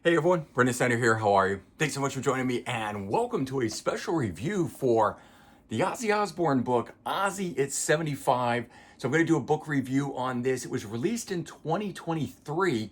Hey everyone, Brendan Snyder here. How are you? Thanks so much for joining me, and welcome to a special review for the Ozzy Osbourne book, Ozzy at 75. So I'm going to do a book review on this. It was released in 2023,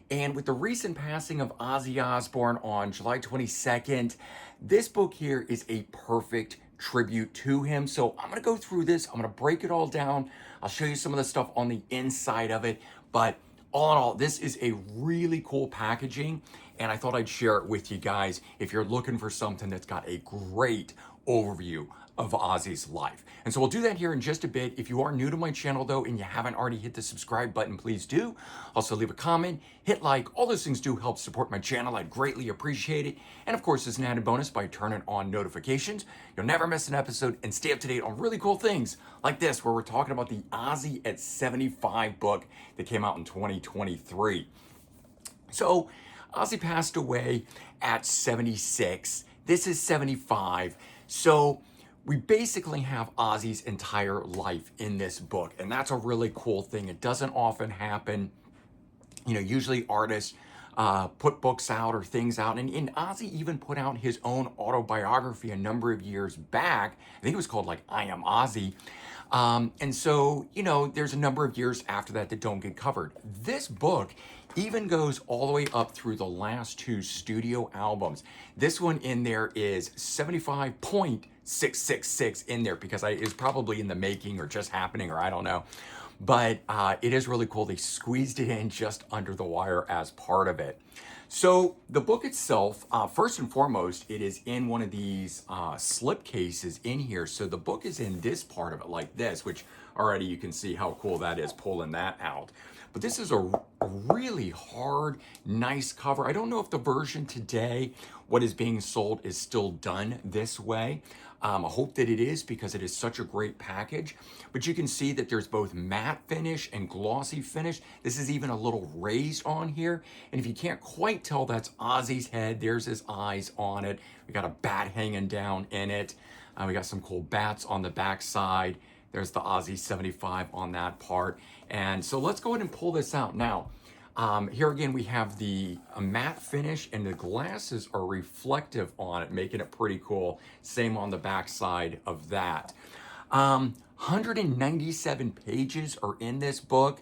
and with the recent passing of Ozzy Osbourne on July 22nd, this book here is a perfect tribute to him. So I'm going to go through this. I'm going to break it all down. I'll show you some of the stuff on the inside of it, but all in all, this is a really cool packaging, and I thought I'd share it with you guys if you're looking for something that's got a great overview of Ozzy's life. And so we'll do that here in just a bit. If you are new to my channel though, and you haven't already hit the subscribe button, please do. Also leave a comment, hit like, all those things do help support my channel. I'd greatly appreciate it. And of course, as an added bonus, by turning on notifications, you'll never miss an episode and stay up to date on really cool things like this, where we're talking about the Ozzy at 75 book that came out in 2023. So Ozzy passed away at 76. This is 75. So we basically have Ozzy's entire life in this book, and that's a really cool thing. It doesn't often happen. Usually artists put books out or things out, and Ozzy even put out his own autobiography a number of years back. I think it was called like I Am Ozzy. And so, there's a number of years after that that don't get covered. This book even goes all the way up through the last two studio albums. This one in there is 75.666 in there because it is probably in the making or just happening, or I don't know. But it is really cool. They squeezed it in just under the wire as part of it. So the book itself, first and foremost, it is in one of these slip cases in here. So the book is in this part of it like this, which already you can see how cool that is pulling that out. But this is a really hard, nice cover. I don't know if the version today, what is being sold, is still done this way. I hope that it is, because it is such a great package. But you can see that there's both matte finish and glossy finish. This is even a little raised on here. And if you can't quite tell, that's Ozzy's head. There's his eyes on it. We got a bat hanging down in it. We got some cool bats on the back side. There's the Ozzy 75 on that part. And so let's go ahead and pull this out. Now, here again, we have the matte finish, and the glasses are reflective on it, making it pretty cool. Same on the back side of that. 197 pages are in this book.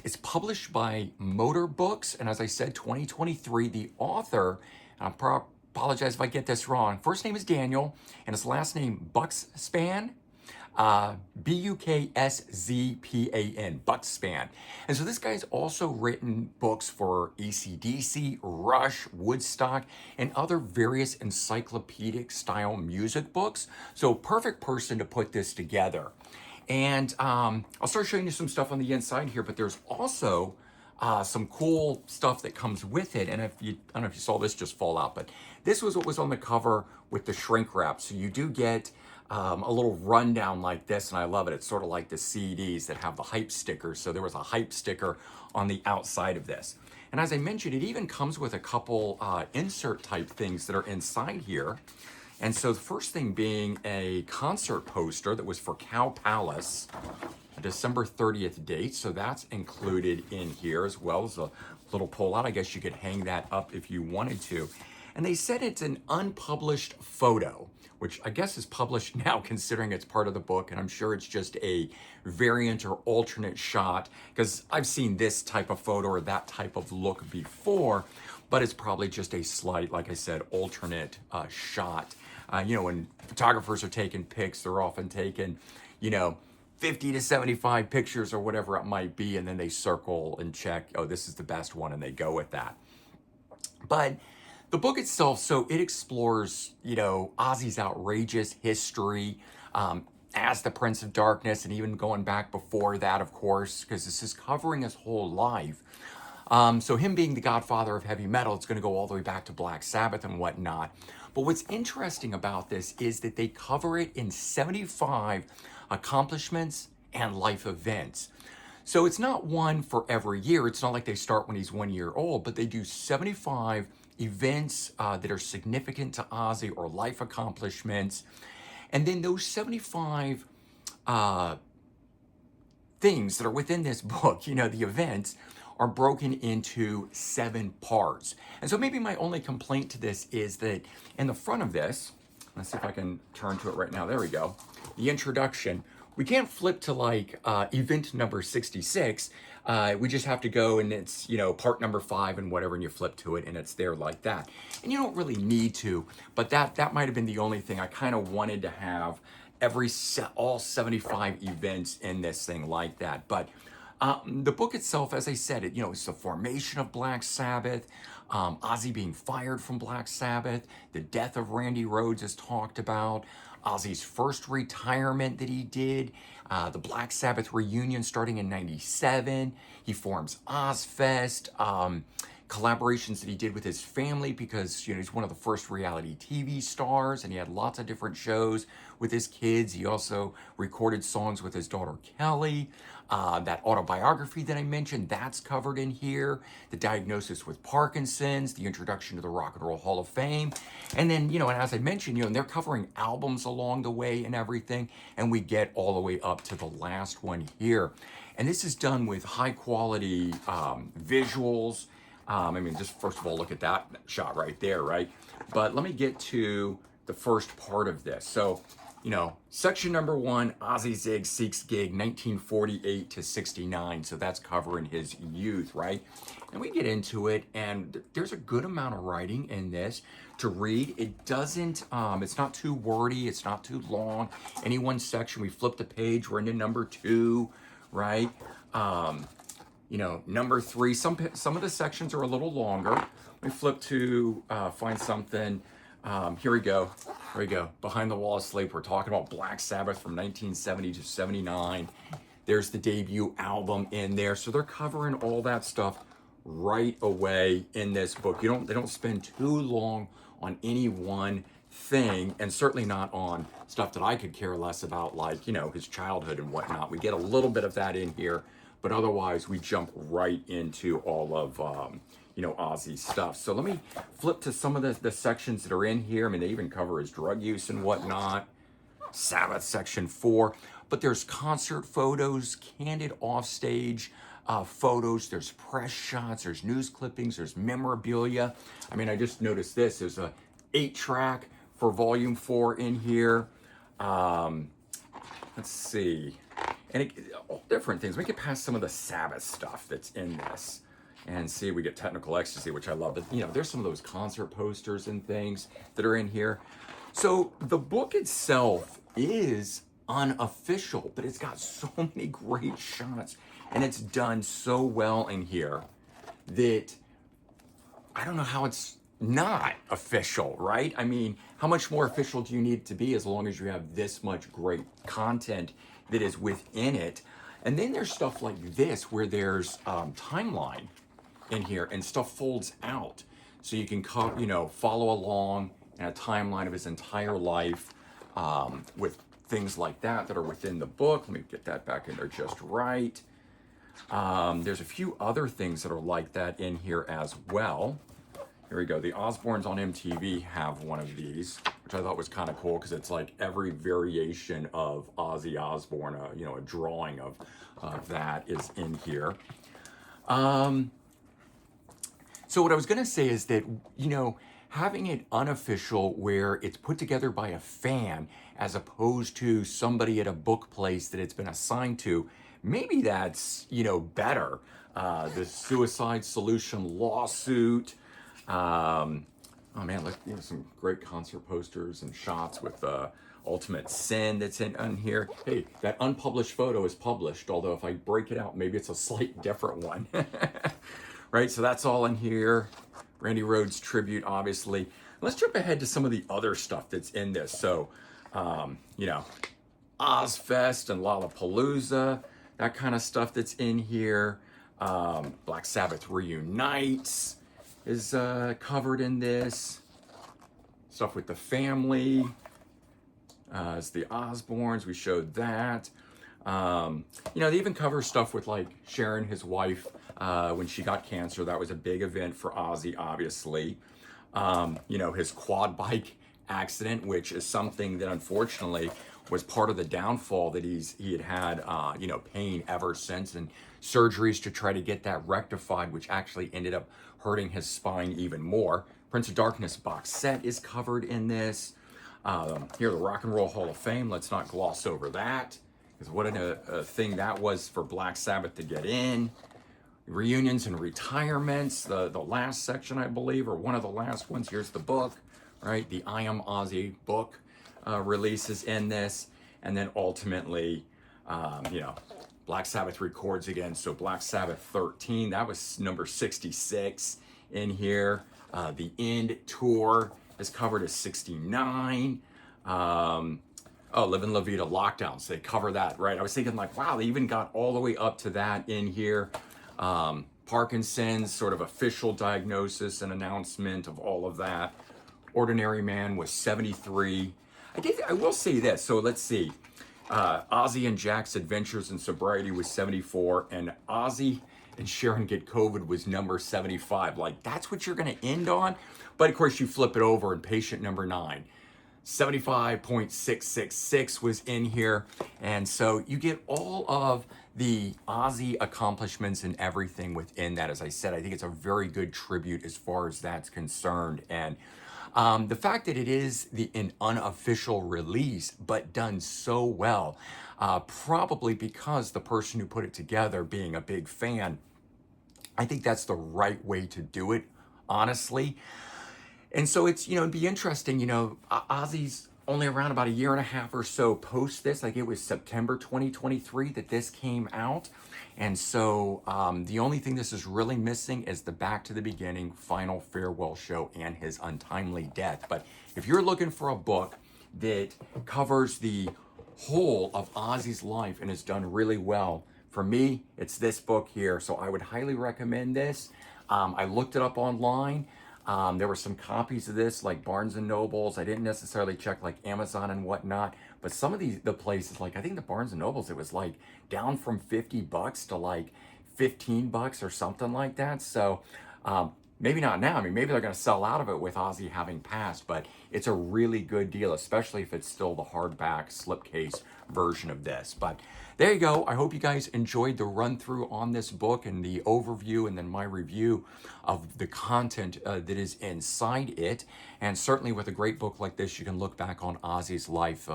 It's published by Motor Books, and as I said, 2023. The author, and I apologize if I get this wrong, first name is Daniel, and his last name Bukszpan. Bukszpan, Bukszpan. And so this guy's also written books for AC/DC, Rush, Woodstock, and other various encyclopedic style music books. So perfect person to put this together. And I'll start showing you some stuff on the inside here, but there's also some cool stuff that comes with it. And I don't know if you saw this just fall out, but this was what was on the cover with the shrink wrap. So you do get a little rundown like this, and I love it. It's sort of like the CDs that have the hype stickers. So there was a hype sticker on the outside of this. And as I mentioned, it even comes with a couple insert type things that are inside here. And so the first thing being a concert poster that was for Cow Palace, a December 30th date. So that's included in here, as well as a little pull-out. I guess you could hang that up if you wanted to. And they said it's an unpublished photo, which I guess is published now considering it's part of the book. And I'm sure it's just a variant or alternate shot, because I've seen this type of photo or that type of look before, but it's probably just a slight, like I said, alternate shot. When photographers are taking pics, they're often taking, 50 to 75 pictures or whatever it might be, and then they circle and check, oh, this is the best one, and they go with that. But the book itself, so it explores, Ozzy's outrageous history as the Prince of Darkness, and even going back before that, of course, because this is covering his whole life. So him being the godfather of heavy metal, it's going to go all the way back to Black Sabbath and whatnot. But what's interesting about this is that they cover it in 75 accomplishments and life events. So it's not one for every year. It's not like they start when he's 1 year old, but they do 75 events that are significant to Ozzy or life accomplishments. And then those 75 things that are within this book, the events, are broken into 7 parts. And so maybe my only complaint to this is that in the front of this, let's see if I can turn to it right now. There we go. The introduction. We can't flip to like event number 66. We just have to go and it's, part number 5 and whatever, and you flip to it and it's there like that. And you don't really need to, but that might have been the only thing. I kind of wanted to have all 75 events in this thing like that. But the book itself, as I said, it's the formation of Black Sabbath, Ozzy being fired from Black Sabbath, the death of Randy Rhoads is talked about, Ozzy's first retirement that he did, the Black Sabbath reunion starting in '97. He forms Ozfest, collaborations that he did with his family because he's one of the first reality TV stars and he had lots of different shows with his kids. He also recorded songs with his daughter Kelly. That autobiography that I mentioned, that's covered in here. The diagnosis with Parkinson's, the introduction to the Rock and Roll Hall of Fame. And then, and as I mentioned, and they're covering albums along the way and everything. And we get all the way up to the last one here. And this is done with high quality visuals. Just first of all, look at that shot right there, right? But let me get to the first part of this. So, section number 1, Ozzy Zig Seeks Gig, 1948 to 69. So that's covering his youth, right? And we get into it, and there's a good amount of writing in this to read. It doesn't, it's not too wordy, it's not too long. Any one section, we flip the page, we're into number 2, right? Number 3, some of the sections are a little longer. We flip to find something. Here we go. Behind the Wall of Sleep. We're talking about Black Sabbath from 1970 to 79. There's the debut album in there. So they're covering all that stuff right away in this book. They don't spend too long on any one thing, and certainly not on stuff that I could care less about, like, his childhood and whatnot. We get a little bit of that in here, but otherwise we jump right into all of Ozzy's stuff. So let me flip to some of the sections that are in here. They even cover his drug use and whatnot. Sabbath section 4, but there's concert photos, candid offstage photos, there's press shots, there's news clippings, there's memorabilia. I just noticed this. There's a 8-track for volume 4 in here. Let's see. And all different things. We get past some of the Sabbath stuff that's in this and see, we get Technical Ecstasy, which I love. But, there's some of those concert posters and things that are in here. So the book itself is unofficial, but it's got so many great shots and it's done so well in here that I don't know how it's not official, right? How much more official do you need it to be as long as you have this much great content that is within it? And then there's stuff like this where there's timeline in here and stuff folds out. So you can follow along in a timeline of his entire life with things like that are within the book. Let me get that back in there just right. There's a few other things that are like that in here as well. Here we go. The Osbournes on MTV have one of these, which I thought was kind of cool because it's like every variation of Ozzy Osbourne, a drawing of that is in here. So what I was going to say is that, having it unofficial where it's put together by a fan as opposed to somebody at a book place that it's been assigned to, maybe that's, better. The Suicide Solution lawsuit. Oh man, look, some great concert posters and shots with Ultimate Sin that's in here. Hey, that unpublished photo is published, although if I break it out, maybe it's a slight different one. Right, so that's all in here. Randy Rhoads tribute, obviously. Let's jump ahead to some of the other stuff that's in this. So, Ozfest and Lollapalooza, that kind of stuff that's in here. Black Sabbath Reunites is covered in this. Stuff with the family. It's the Osbournes, we showed that. They even cover stuff with like Sharon, his wife, when she got cancer. That was a big event for Ozzy, obviously. His quad bike accident, which is something that unfortunately was part of the downfall that he had pain ever since and surgeries to try to get that rectified, which actually ended up hurting his spine even more. Prince of Darkness box set is covered in this. Here, the Rock and Roll Hall of Fame. Let's not gloss over that, because what a thing that was for Black Sabbath to get in. Reunions and retirements, the last section, I believe, or one of the last ones. Here's the book, right? The I Am Ozzy book releases in this. And then ultimately, Black Sabbath records again. So Black Sabbath 13, that was number 66 in here. The End Tour is covered as 69. Livin' La Vida Lockdowns, they cover that, right? I was thinking like, wow, they even got all the way up to that in here. Parkinson's, sort of official diagnosis and announcement of all of that. Ordinary Man was 73. I will say this, so let's see. Ozzy and Jack's Adventures in Sobriety was 74, and Ozzy and Sharon Get COVID was number 75. Like, that's what you're gonna end on? But of course, you flip it over and patient number 9. 75.666 was in here. And so you get all of the Ozzy accomplishments and everything within that. As I said, I think it's a very good tribute as far as that's concerned. And the fact that it is an unofficial release, but done so well, probably because the person who put it together being a big fan, I think that's the right way to do it, honestly. And so it's, it'd be interesting, Ozzy's only around about a year and a half or so post this. Like, it was September 2023 that this came out. And so the only thing this is really missing is the Back to the Beginning final farewell show and his untimely death. But if you're looking for a book that covers the whole of Ozzy's life and is done really well, for me, it's this book here. So I would highly recommend this. I looked it up online. There were some copies of this, like Barnes and Nobles. I didn't necessarily check like Amazon and whatnot, but some of the places, like I think the Barnes and Nobles, it was like down from $50 to like $15 or something like that. So maybe not now. I mean, maybe they're going to sell out of it with Ozzy having passed, but it's a really good deal, especially if it's still the hardback slipcase version of this. But there you go. I hope you guys enjoyed the run through on this book and the overview and then my review of the content that is inside it. And certainly with a great book like this, you can look back on Ozzy's life,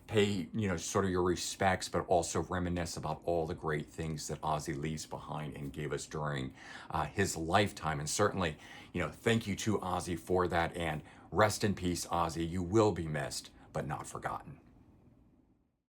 pay, sort of your respects, but also reminisce about all the great things that Ozzy leaves behind and gave us during his lifetime. And certainly, thank you to Ozzy for that, and rest in peace, Ozzy. You will be missed, but not forgotten.